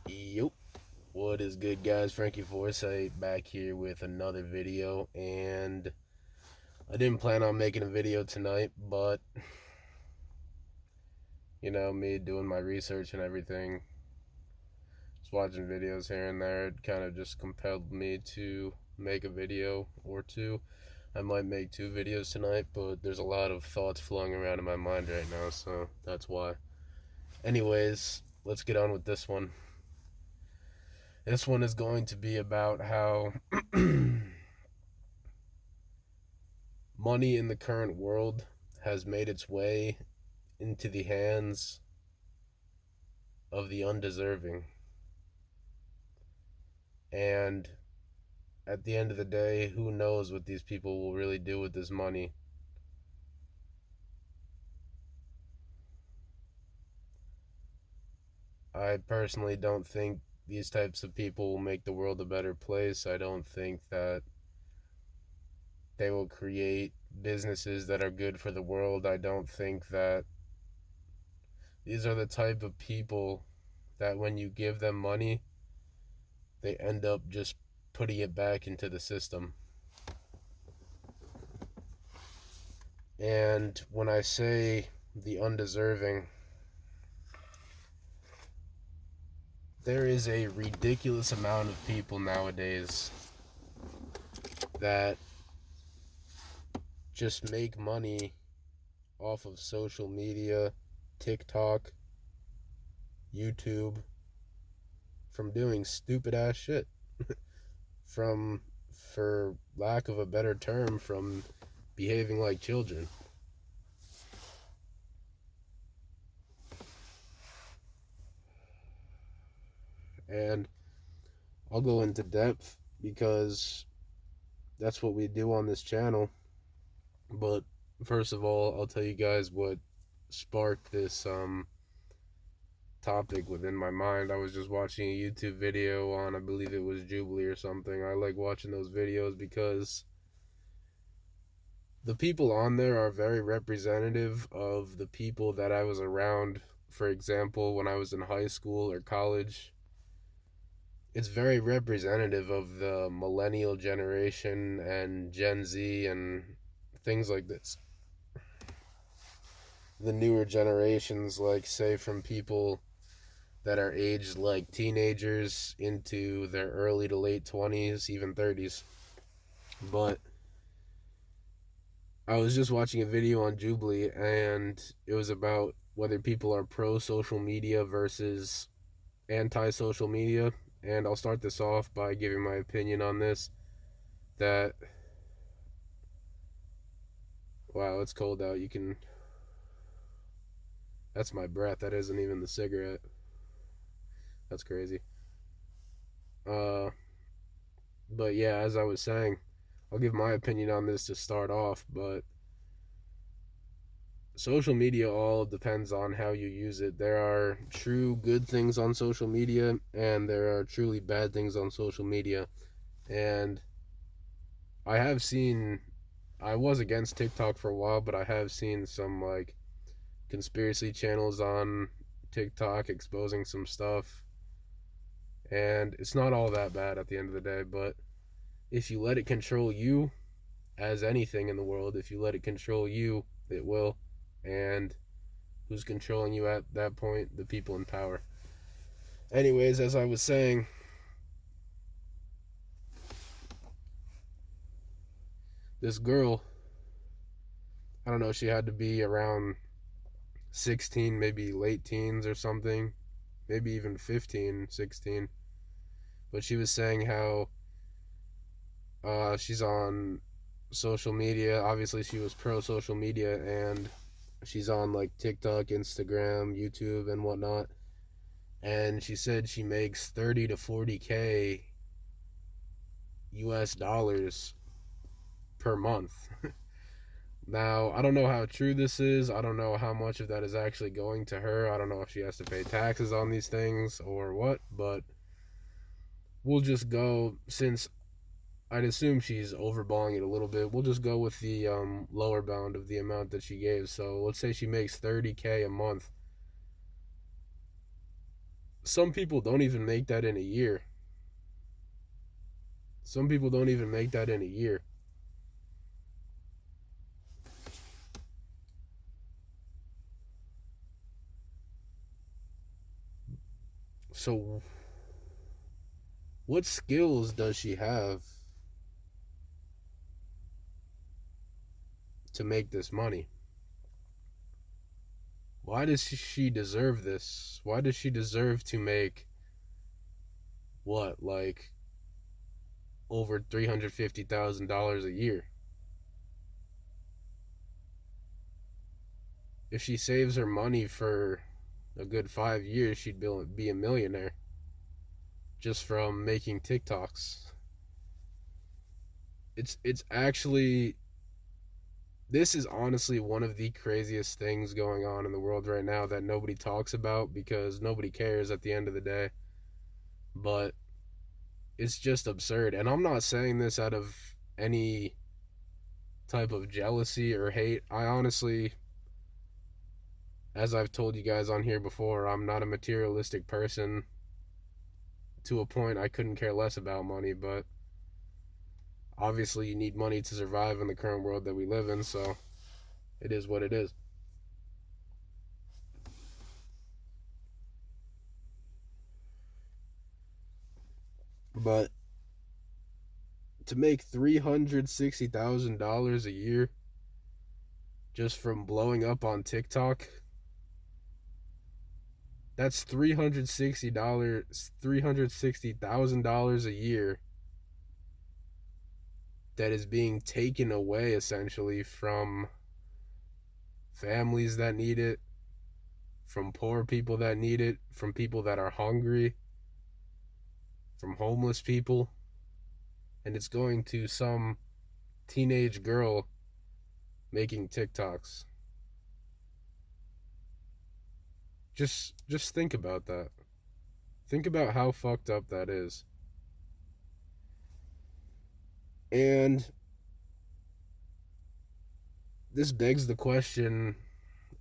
Yup. What is good, guys? Frankie Foresight back here with another video, and I didn't plan on making a video tonight, but me doing my research and everything, just watching videos here and there, it kind of just compelled me to make a video or two. I might make two videos tonight, but there's a lot of thoughts flowing around in my mind right now, so that's why. Anyways, let's get on with this one. This one is going to be about how money in the current world has made its way into the hands of the undeserving. And at the end of the day, who knows what these people will really do with this money? I personally don't think these types of people will make the world a better place. I don't think that they will create businesses that are good for the world. I don't think that these are the type of people that when you give them money, they end up just putting it back into the system. And when I say the undeserving, there is a ridiculous amount of people nowadays that just make money off of social media, TikTok, YouTube, from doing stupid ass shit. From, for lack of a better term, from behaving like children. And I'll go into depth because that's what we do on this channel. But first of all, I'll tell you guys what sparked this topic within my mind. I was just watching a YouTube video on, I believe it was Jubilee or something. I like watching those videos because the people on there are very representative of the people that I was around. For example, when I was in high school or college, it's very representative of the millennial generation and Gen Z and things like this. The newer generations, like, say, from people that are aged like teenagers into their early to late 20s, even 30s. But I was just watching a video on Jubilee, and it was about whether people are pro social media versus anti social media. And I'll start this off by giving my opinion on this. That, wow, it's cold out. You can, that's my breath. That isn't even the cigarette. That's crazy. But yeah, as I was saying, I'll give my opinion on this to start off, but social media all depends on how you use it. There are true good things on social media, and there are truly bad things on social media. And I was against TikTok for a while, but I have seen some, like, conspiracy channels on TikTok exposing some stuff. And it's not all that bad at the end of the day, but if you let it control you, as anything in the world, if you let it control you, it will. And who's controlling you at that point? The people in power. Anyways, as I was saying, this girl, I don't know, she had to be around 16, maybe late teens or something, maybe even 15, 16. But she was saying how she's on social media. Obviously, she was pro social media, and she's on, like, TikTok, Instagram, YouTube, and whatnot. And she said she makes 30 to 40K US dollars per month. Now, I don't know how true this is. I don't know how much of that is actually going to her. I don't know if she has to pay taxes on these things or what, but we'll just go, since I'd assume she's overballing it a little bit, we'll just go with the lower bound of the amount that she gave. So let's say she makes 30K a month. some people don't even make that in a year. Some people don't even make that in a year. So, what skills does she have to make this money? Why does she deserve this? Why does she deserve to make what, like over $350,000 a year? If she saves her money for a good 5 years, she'd be a millionaire just from making TikToks. It's actually, this is honestly one of the craziest things going on in the world right now that nobody talks about because nobody cares at the end of the day. But it's just absurd. And I'm not saying this out of any type of jealousy or hate. I honestly, as I've told you guys on here before, I'm not a materialistic person. To a point, I couldn't care less about money, but obviously you need money to survive in the current world that we live in, so it is what it is. But to make $360,000 a year just from blowing up on TikTok, that's $360,000 a year that is being taken away essentially from families that need it, from poor people that need it, from people that are hungry, from homeless people, and it's going to some teenage girl making TikToks. Just think about that. Think about how fucked up that is. And this begs the question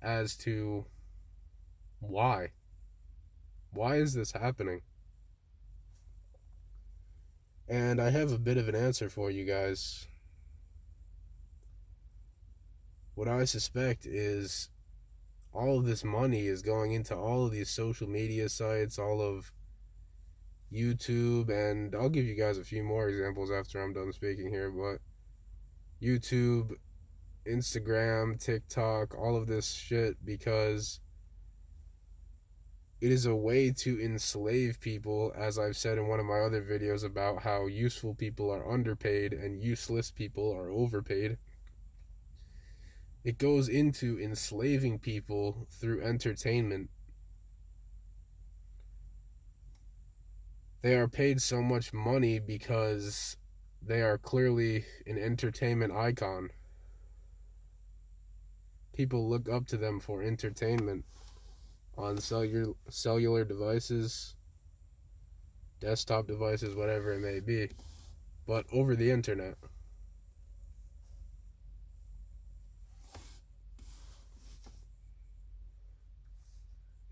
as to why. Why is this happening? And I have a bit of an answer for you guys. What I suspect is all of this money is going into all of these social media sites, all of YouTube, and I'll give you guys a few more examples after I'm done speaking here, but YouTube, Instagram, TikTok, all of this shit, because it is a way to enslave people, as I've said in one of my other videos about how useful people are underpaid and useless people are overpaid. It goes into enslaving people through entertainment. They are paid so much money because they are clearly an entertainment icon. People look up to them for entertainment on cellular devices, desktop devices, whatever it may be, but over the internet.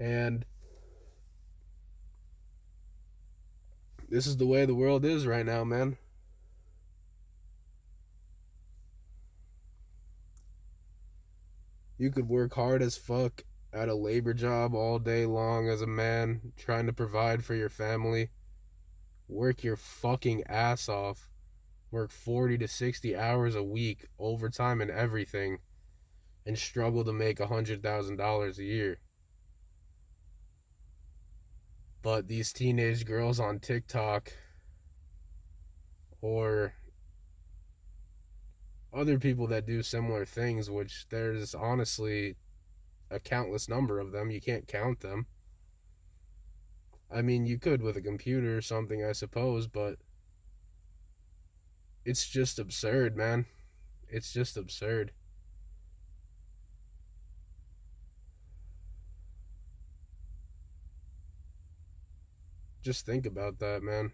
And this is the way the world is right now, man. You could work hard as fuck at a labor job all day long as a man, trying to provide for your family. Work your fucking ass off. Work 40 to 60 hours a week, overtime and everything, and struggle to make $100,000 a year. But these teenage girls on TikTok or other people that do similar things, which there's honestly a countless number of them, you can't count them. I mean, you could with a computer or something, I suppose, but it's just absurd, man. It's just absurd. Just think about that, man.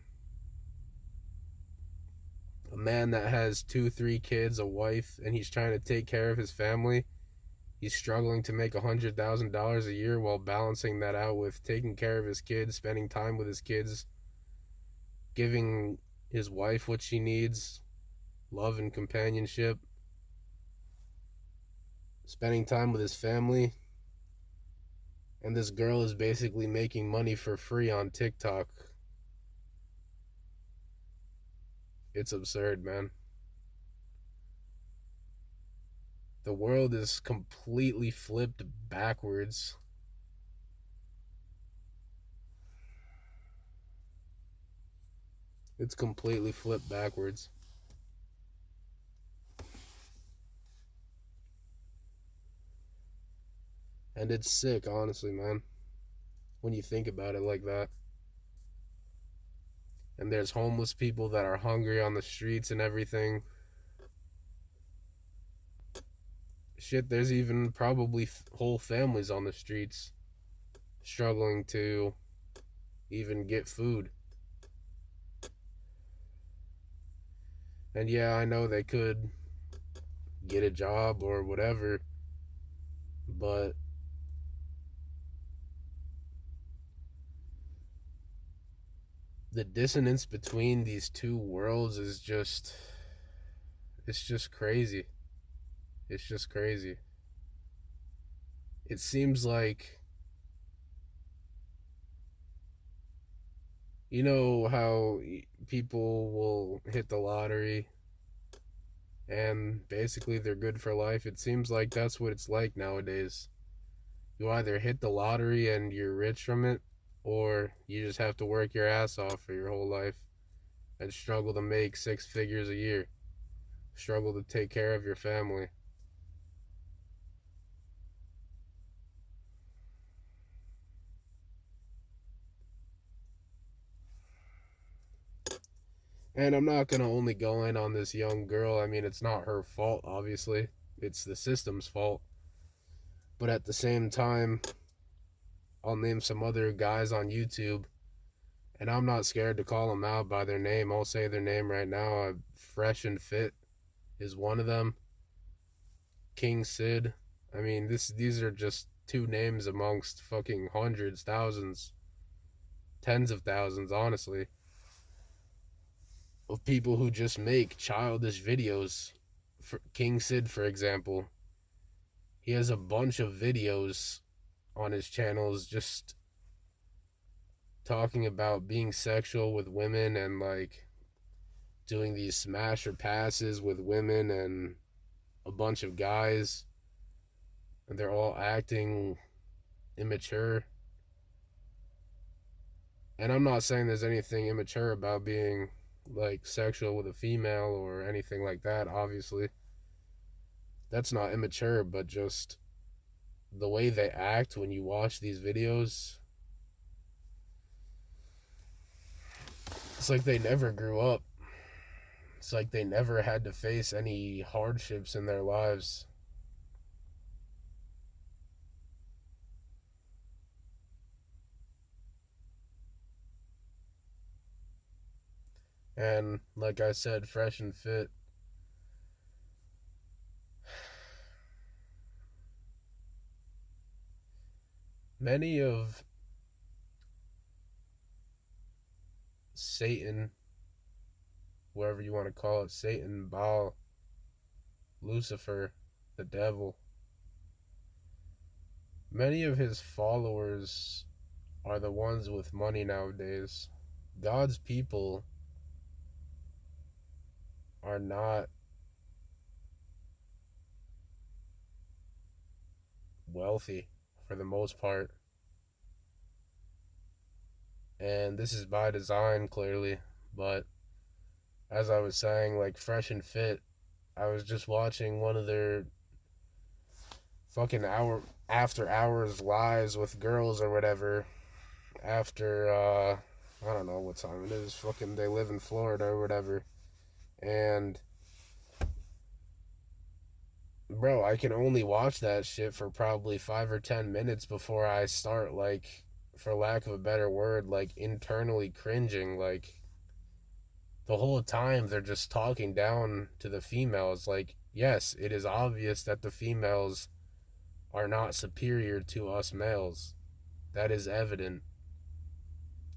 A man that has 2, 3 kids, a wife, and he's trying to take care of his family. He's struggling to make $100,000 a year while balancing that out with taking care of his kids, spending time with his kids, giving his wife what she needs, love and companionship, spending time with his family. And this girl is basically making money for free on TikTok. It's absurd, man. The world is completely flipped backwards. It's completely flipped backwards. And it's sick, honestly, man, when you think about it like that. And there's homeless people that are hungry on the streets and everything. Shit, there's even probably whole families on the streets struggling to even get food. And yeah, I know they could get a job or whatever, but the dissonance between these two worlds is just, it's just crazy. It's just crazy. It seems like, you know how people will hit the lottery and basically they're good for life? It seems like that's what it's like nowadays. You either hit the lottery and you're rich from it, or you just have to work your ass off for your whole life and struggle to make 6 figures a year, struggle to take care of your family. And I'm not going to only go in on this young girl. I mean, it's not her fault, obviously. It's the system's fault. But at the same time, I'll name some other guys on YouTube, and I'm not scared to call them out by their name. I'll say their name right now. Fresh and Fit is one of them. King Sid. I mean, these are just two names amongst fucking hundreds, thousands, tens of thousands, honestly, of people who just make childish videos. For King Sid, for example, he has a bunch of videos on his channels just talking about being sexual with women and like doing these smasher passes with women and a bunch of guys, and they're all acting immature. And I'm not saying there's anything immature about being like sexual with a female or anything like that, obviously. That's not immature, but just the way they act when you watch these videos, it's like they never grew up. It's like they never had to face any hardships in their lives. And like I said, Fresh and Fit, many of Satan, whatever you want to call it, Satan, Baal, Lucifer, the devil, many of his followers are the ones with money nowadays. God's people are not wealthy for the most part. And this is by design, clearly. But as I was saying, like Fresh and Fit, I was just watching one of their fucking after hours lives with girls or whatever. After I don't know what time it is. Fucking they live in Florida or whatever. And bro, I can only watch that shit for probably 5 or 10 minutes before I start, like, for lack of a better word, like internally cringing. Like the whole time they're just talking down to the females. Like, yes, it is obvious that the females are not superior to us males. That is evident.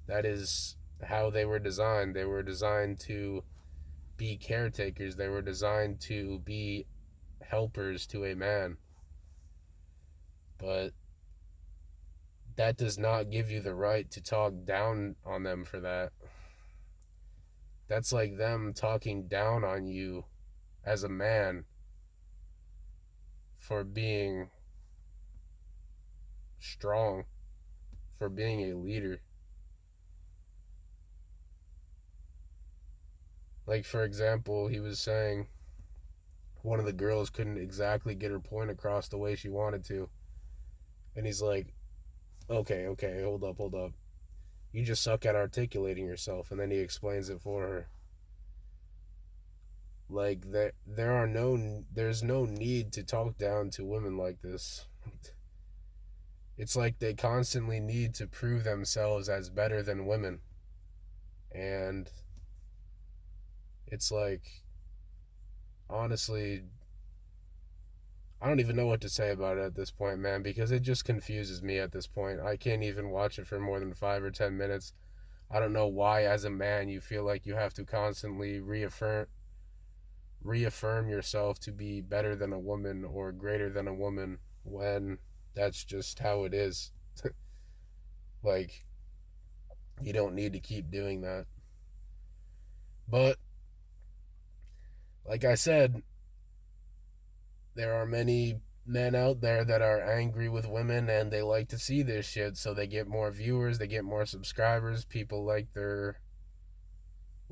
That is how they were designed. They were designed to be caretakers, they were designed to be helpers to a man. But that does not give you the right to talk down on them for that. That's like them talking down on you as a man for being strong, for being a leader. Like, for example, he was saying one of the girls couldn't exactly get her point across the way she wanted to. And he's like, okay, hold up. You just suck at articulating yourself. And then he explains it for her. Like, there's no need to talk down to women like this. It's like they constantly need to prove themselves as better than women. And it's like, honestly, I don't even know what to say about it at this point, man, because it just confuses me at this point. I can't even watch it for more than 5 or 10 minutes. I don't know why, as a man, you feel like you have to constantly reaffirm yourself to be better than a woman or greater than a woman when that's just how it is. Like, you don't need to keep doing that. But like I said, there are many men out there that are angry with women and they like to see this shit, so they get more viewers, they get more subscribers, people like their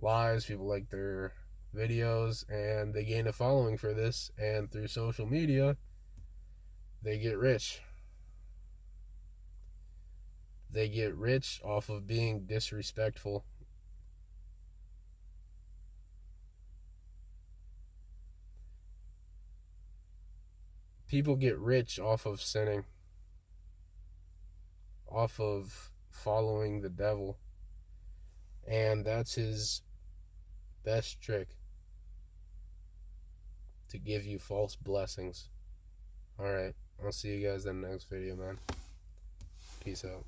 lives, people like their videos, and they gain a following for this, and through social media they get rich. They get rich off of being disrespectful. People get rich off of sinning, off of following the devil, and that's his best trick, to give you false blessings. Alright, I'll see you guys in the next video, man. Peace out.